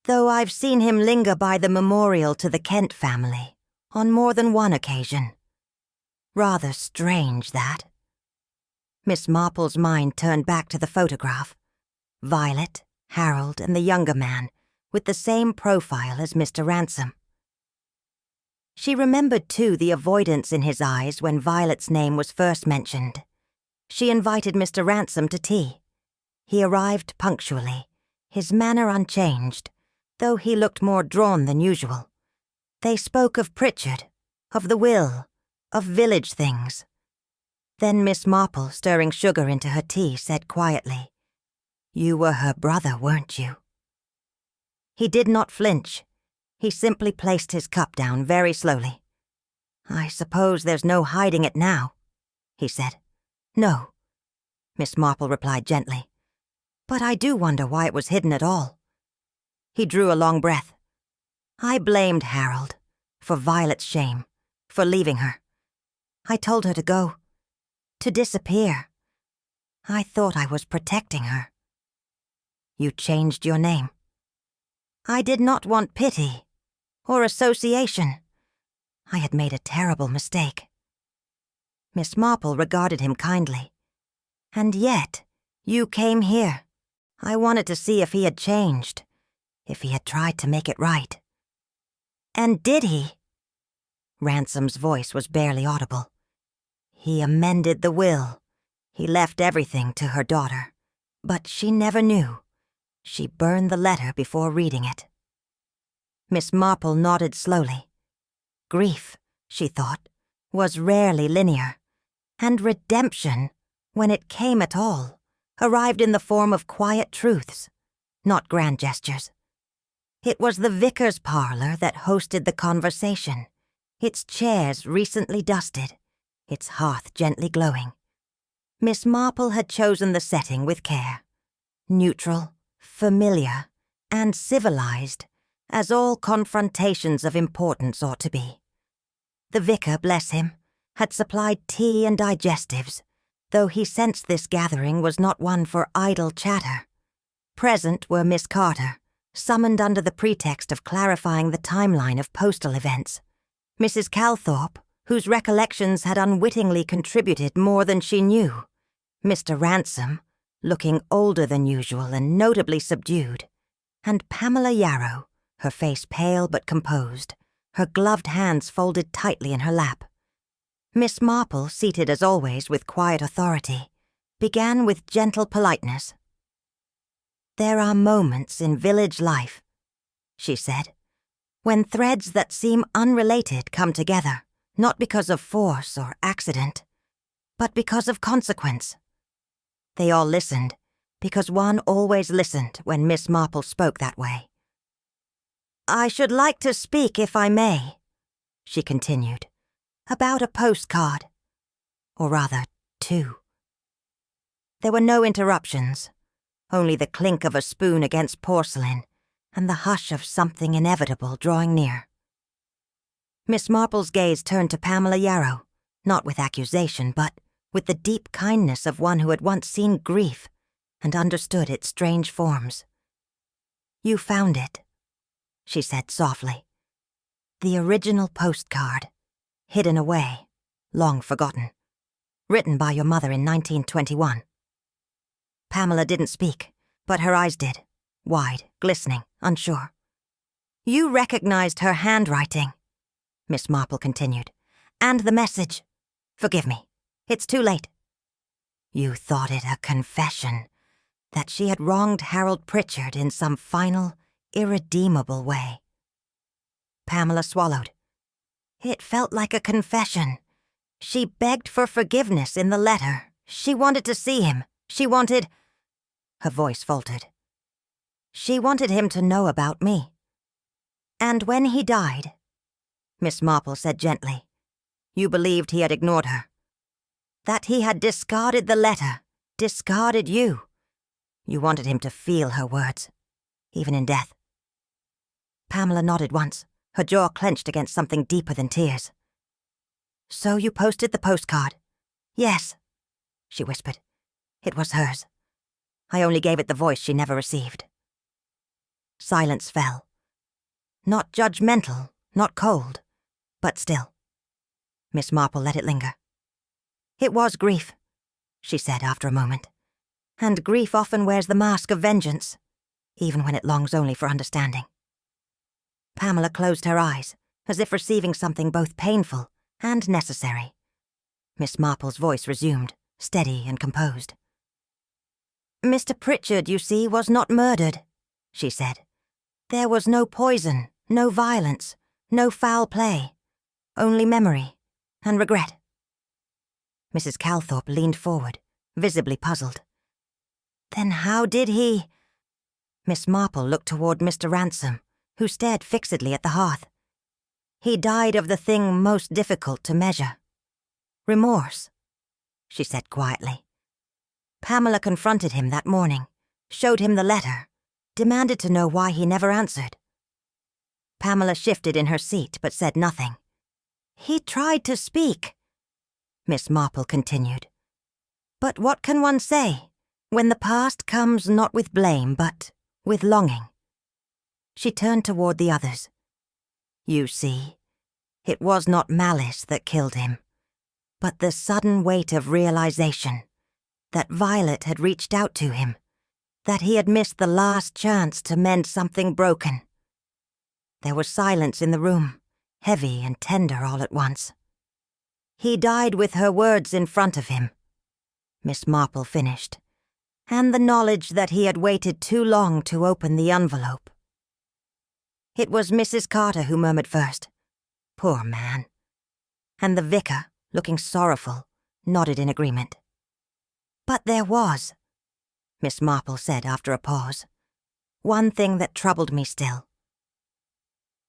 S1: "Though I've seen him linger by the memorial to the Kent family on more than one occasion. Rather strange, that." Miss Marple's mind turned back to the photograph. Violet, Harold, and the younger man, with the same profile as Mr. Ransom. She remembered, too, the avoidance in his eyes when Violet's name was first mentioned. She invited Mr. Ransom to tea. He arrived punctually, his manner unchanged, though he looked more drawn than usual. They spoke of Pritchard, of the will, of village things. Then Miss Marple, stirring sugar into her tea, said quietly, "You were her brother, weren't you?" He did not flinch. He simply placed his cup down very slowly. "I suppose there's no hiding it now," he said. "No," Miss Marple replied gently. "But I do wonder why it was hidden at all." He drew a long breath. "I blamed Harold, for Violet's shame, for leaving her. I told her to go, to disappear. I thought I was protecting her." "You changed your name." "I did not want pity, or association. I had made a terrible mistake." Miss Marple regarded him kindly. "And yet, you came here. I wanted to see if he had changed, if he had tried to make it right." "And did he?" Ransom's voice was barely audible. "He amended the will. He left everything to her daughter. But she never knew. She burned the letter before reading it." Miss Marple nodded slowly. Grief, she thought, was rarely linear, and redemption, when it came at all, arrived in the form of quiet truths, not grand gestures. It was the vicar's parlor that hosted the conversation, its chairs recently dusted, its hearth gently glowing. Miss Marple had chosen the setting with care, neutral, familiar, and civilized, as all confrontations of importance ought to be. The vicar, bless him, had supplied tea and digestives, though he sensed this gathering was not one for idle chatter. Present were Miss Carter, summoned under the pretext of clarifying the timeline of postal events, Mrs. Calthorpe, whose recollections had unwittingly contributed more than she knew, Mr. Ransom, looking older than usual and notably subdued, and Pamela Yarrow, her face pale but composed, her gloved hands folded tightly in her lap. Miss Marple, seated as always with quiet authority, began with gentle politeness. "There are moments in village life," she said, "when threads that seem unrelated come together, not because of force or accident, but because of consequence." They all listened, because one always listened when Miss Marple spoke that way. "I should like to speak, if I may," she continued, "about a postcard. Or rather, two." There were no interruptions, only the clink of a spoon against porcelain and the hush of something inevitable drawing near. Miss Marple's gaze turned to Pamela Yarrow, not with accusation, but with the deep kindness of one who had once seen grief and understood its strange forms. "You found it," she said softly. "The original postcard, hidden away, long forgotten, written by your mother in 1921. Pamela didn't speak, but her eyes did, wide, glistening, unsure. "You recognized her handwriting," Miss Marple continued, "and the message. Forgive me, it's too late. You thought it a confession, that she had wronged Harold Pritchard in some final, irredeemable way." Pamela swallowed. "It felt like a confession. She begged for forgiveness in the letter. She wanted to see him. She wanted—" Her voice faltered. "She wanted him to know about me. And when he died," Miss Marple said gently, "you believed he had ignored her. That he had discarded the letter, discarded you. You wanted him to feel her words, even in death." Pamela nodded once, her jaw clenched against something deeper than tears. "So you posted the postcard?" "Yes," she whispered. "It was hers. I only gave it the voice she never received." Silence fell. Not judgmental, not cold, but still. Miss Marple let it linger. "It was grief," she said after a moment. "And grief often wears the mask of vengeance, even when it longs only for understanding." Pamela closed her eyes, as if receiving something both painful and necessary. Miss Marple's voice resumed, steady and composed. "Mr. Pritchard, you see, was not murdered," she said. "There was no poison, no violence, no foul play, only memory and regret." Mrs. Calthorpe leaned forward, visibly puzzled. "Then how did he—" Miss Marple looked toward Mr. Ransom, who stared fixedly at the hearth. "He died of the thing most difficult to measure. Remorse," she said quietly. "Pamela confronted him that morning, showed him the letter, demanded to know why he never answered. Pamela shifted in her seat but said nothing. He tried to speak," Miss Marple continued. "But what can one say when the past comes not with blame but with longing?" She turned toward the others. "You see, it was not malice that killed him, but the sudden weight of realization that Violet had reached out to him, that he had missed the last chance to mend something broken." There was silence in the room, heavy and tender all at once. "He died with her words in front of him," Miss Marple finished, "and the knowledge that he had waited too long to open the envelope." It was Mrs. Carter who murmured first, "Poor man," and the vicar, looking sorrowful, nodded in agreement. "But there was," Miss Marple said after a pause, "one thing that troubled me still."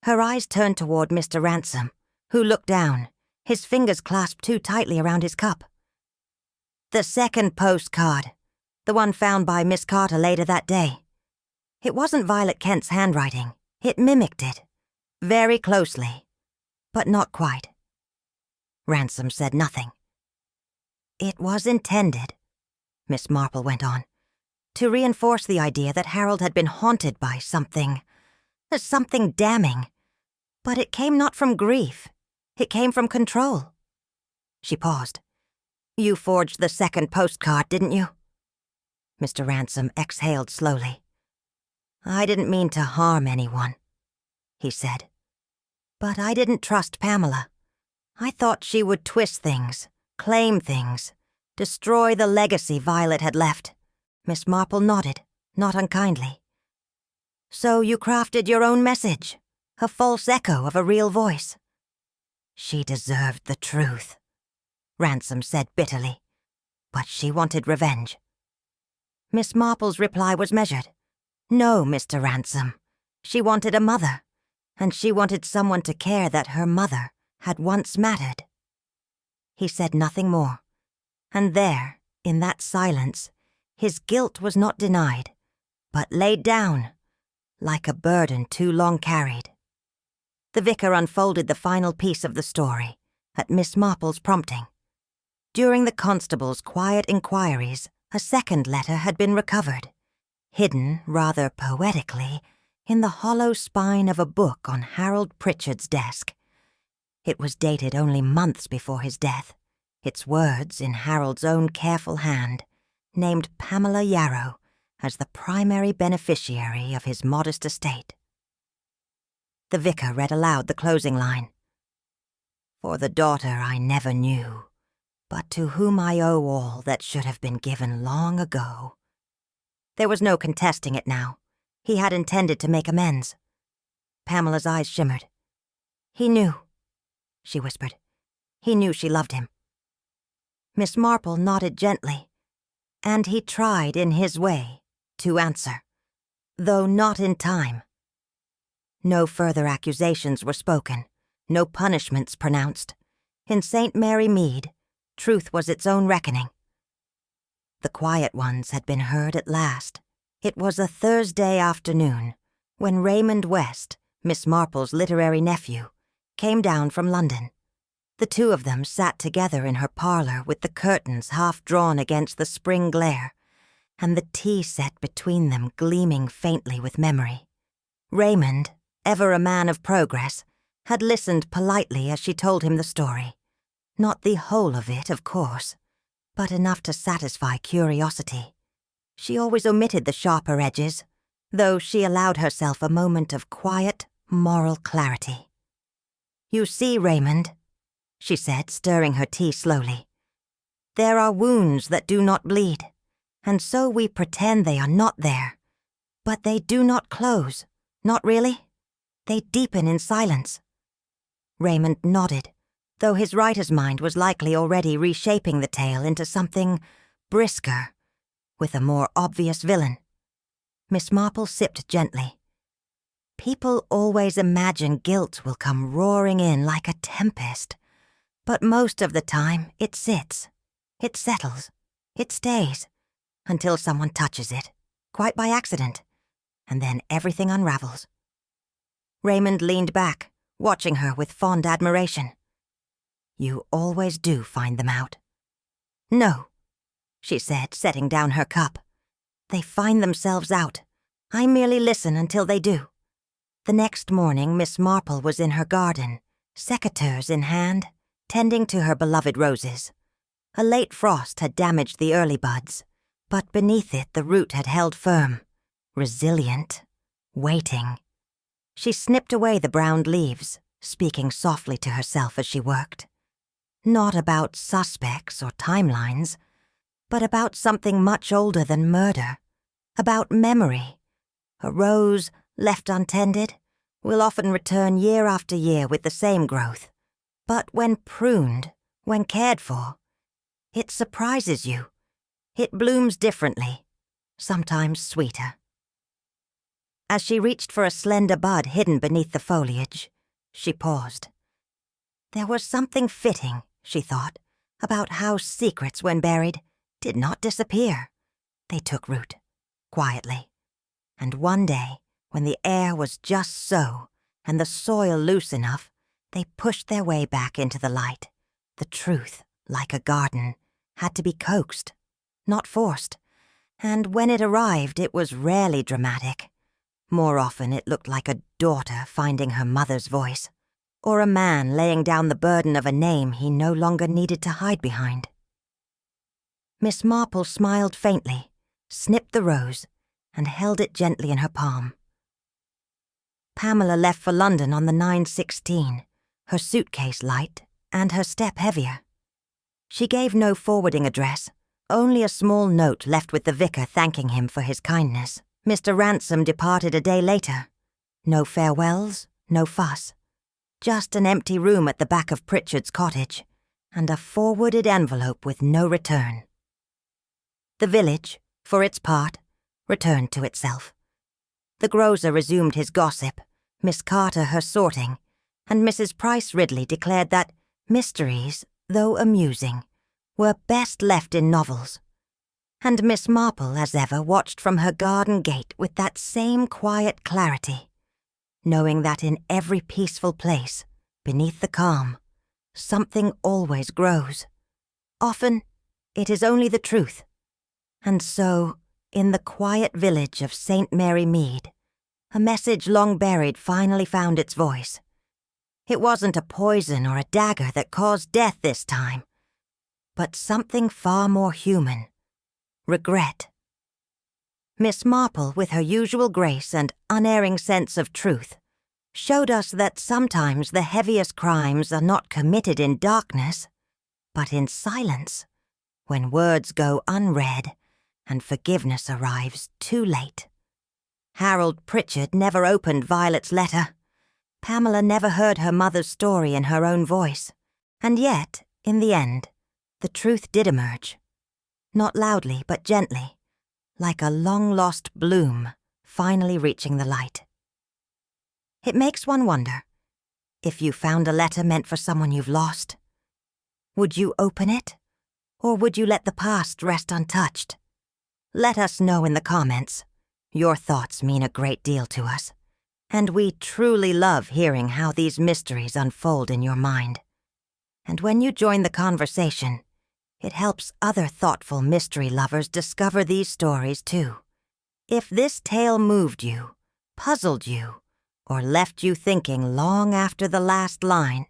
S1: Her eyes turned toward Mr. Ransom, who looked down, his fingers clasped too tightly around his cup. "The second postcard, the one found by Miss Carter later that day. It wasn't Violet Kent's handwriting. It mimicked it, very closely, but not quite." Ransom said nothing. "It was intended," Miss Marple went on, "to reinforce the idea that Harold had been haunted by something damning. But it came not from grief. It came from control." She paused. "You forged the second postcard, didn't you?" Mr. Ransom exhaled slowly. "I didn't mean to harm anyone," he said. "But I didn't trust Pamela. I thought she would twist things, claim things, destroy the legacy Violet had left." Miss Marple nodded, not unkindly. "So you crafted your own message, a false echo of a real voice." "She deserved the truth," Ransom said bitterly, "but she wanted revenge." Miss Marple's reply was measured. "No, Mr. Ransom. She wanted a mother, and she wanted someone to care that her mother had once mattered." He said nothing more, and there, in that silence, his guilt was not denied, but laid down, like a burden too long carried. The vicar unfolded the final piece of the story, at Miss Marple's prompting. During the constable's quiet inquiries, a second letter had been recovered, hidden rather poetically in the hollow spine of a book on Harold Pritchard's desk. It was dated only months before his death, its words in Harold's own careful hand, named Pamela Yarrow as the primary beneficiary of his modest estate. The vicar read aloud the closing line. "For the daughter I never knew, but to whom I owe all that should have been given long ago." There was no contesting it now. He had intended to make amends. Pamela's eyes shimmered. "He knew," she whispered. "He knew she loved him." Miss Marple nodded gently, and he tried in his way to answer, though not in time. No further accusations were spoken, no punishments pronounced. In St. Mary Mead, truth was its own reckoning. The quiet ones had been heard at last. It was a Thursday afternoon, when Raymond West, Miss Marple's literary nephew, came down from London. The two of them sat together in her parlor with the curtains half drawn against the spring glare, and the tea set between them gleaming faintly with memory. Raymond, ever a man of progress, had listened politely as she told him the story. Not the whole of it, of course, but enough to satisfy curiosity. She always omitted the sharper edges, though she allowed herself a moment of quiet, moral clarity. "You see, Raymond," she said, stirring her tea slowly, "there are wounds that do not bleed, and so we pretend they are not there. But they do not close, not really. They deepen in silence." Raymond nodded, though his writer's mind was likely already reshaping the tale into something brisker, with a more obvious villain. Miss Marple sipped gently. "People always imagine guilt will come roaring in like a tempest, but most of the time it sits, it settles, it stays, until someone touches it, quite by accident, and then everything unravels." Raymond leaned back, watching her with fond admiration. "You always do find them out." "No," she said, setting down her cup. "They find themselves out. I merely listen until they do." The next morning Miss Marple was in her garden, secateurs in hand, tending to her beloved roses. A late frost had damaged the early buds, but beneath it the root had held firm, resilient, waiting. She snipped away the browned leaves, speaking softly to herself as she worked. Not about suspects or timelines, but about something much older than murder, about memory. A rose, left untended, will often return year after year with the same growth, But when pruned, when cared for, it surprises you. It blooms differently, sometimes sweeter. As she reached for a slender bud hidden beneath the foliage, she paused. There was something fitting, she thought, about how secrets, when buried, did not disappear. They took root, quietly. And one day, when the air was just so, and the soil loose enough, they pushed their way back into the light. The truth, like a garden, had to be coaxed, not forced. And when it arrived, it was rarely dramatic. More often it looked like a daughter finding her mother's voice, or a man laying down the burden of a name he no longer needed to hide behind. Miss Marple smiled faintly, snipped the rose, and held it gently in her palm. Pamela left for London on the 9:16, her suitcase light and her step heavier. She gave no forwarding address, only a small note left with the vicar thanking him for his kindness. Mr. Ransom departed a day later. No farewells, no fuss. Just an empty room at the back of Pritchard's cottage, and a forwarded envelope with no return. The village, for its part, returned to itself. The grocer resumed his gossip, Miss Carter her sorting, and Mrs. Price Ridley declared that mysteries, though amusing, were best left in novels. And Miss Marple, as ever, watched from her garden gate with that same quiet clarity, knowing that in every peaceful place, beneath the calm, something always grows. Often, it is only the truth. And so, in the quiet village of St. Mary Mead, a message long buried finally found its voice. It wasn't a poison or a dagger that caused death this time, but something far more human. Regret. Miss Marple, with her usual grace and unerring sense of truth, showed us that sometimes the heaviest crimes are not committed in darkness, but in silence, when words go unread and forgiveness arrives too late. Harold Pritchard never opened Violet's letter. Pamela never heard her mother's story in her own voice. And yet, in the end, the truth did emerge. Not loudly, but gently, like a long-lost bloom finally reaching the light. It makes one wonder, if you found a letter meant for someone you've lost, would you open it, or would you let the past rest untouched? Let us know in the comments. Your thoughts mean a great deal to us, and we truly love hearing how these mysteries unfold in your mind. And when you join the conversation, it helps other thoughtful mystery lovers discover these stories too. If this tale moved you, puzzled you, or left you thinking long after the last line,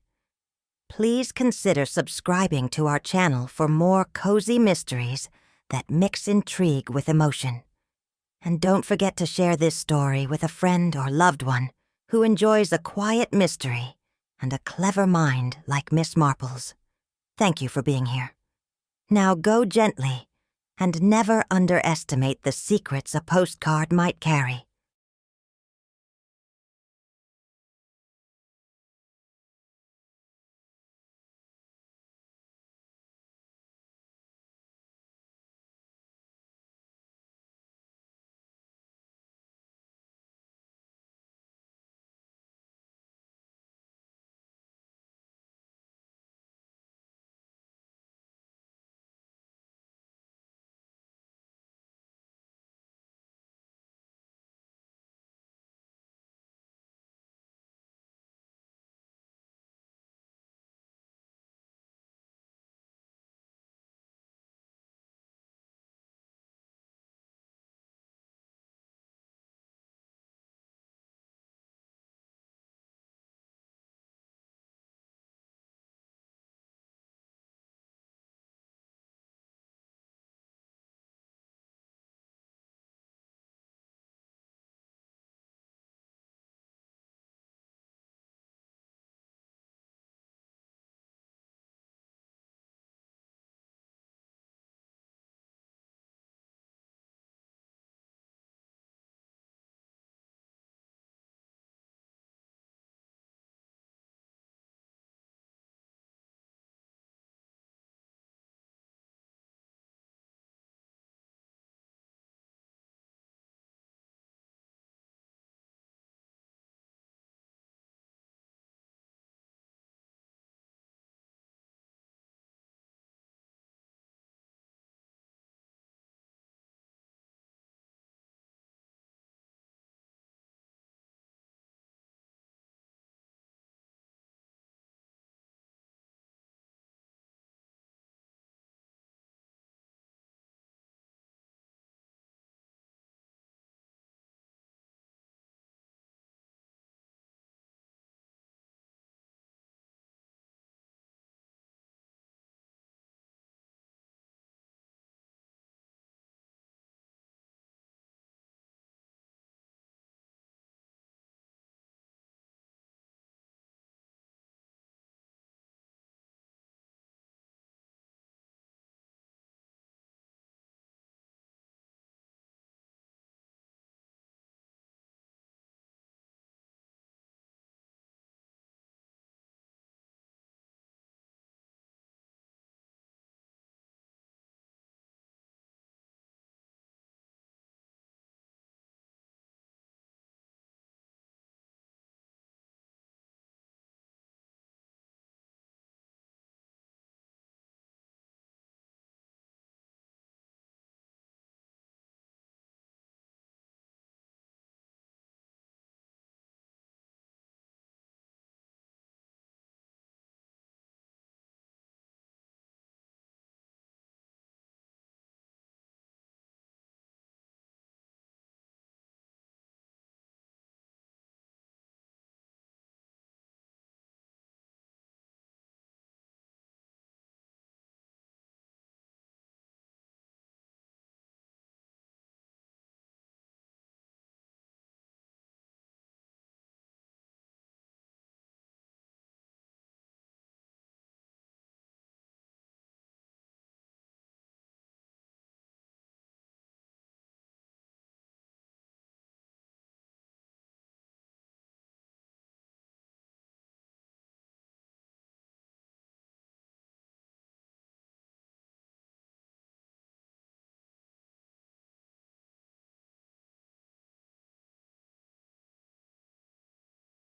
S1: please consider subscribing to our channel for more cozy mysteries that mix intrigue with emotion. And don't forget to share this story with a friend or loved one who enjoys a quiet mystery and a clever mind like Miss Marple's. Thank you for being here. Now go gently, and never underestimate the secrets a postcard might carry.